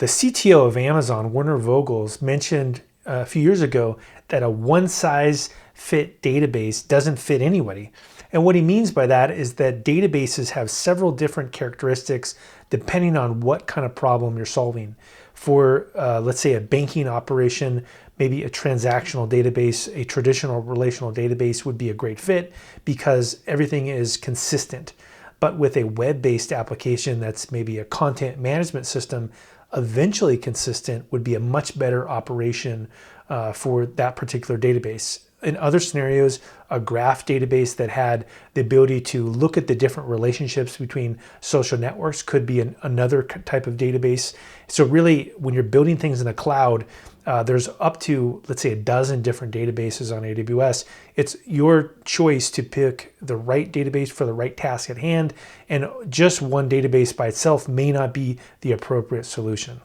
The CTO of Amazon, Werner Vogels, mentioned a few years ago that a one-size-fit database doesn't fit anybody. And what he means by that is that databases have several different characteristics depending on what kind of problem you're solving. For, let's say, a banking operation, maybe a transactional database, a traditional relational database would be a great fit because everything is consistent. But with a web-based application that's maybe a content management system, eventually consistent would be a much better operation for that particular database. In other scenarios, a graph database that had the ability to look at the different relationships between social networks could be another type of database. So really, when you're building things in the cloud, there's up to, let's say, a dozen different databases on AWS. It's your choice to pick the right database for the right task at hand, and just one database by itself may not be the appropriate solution.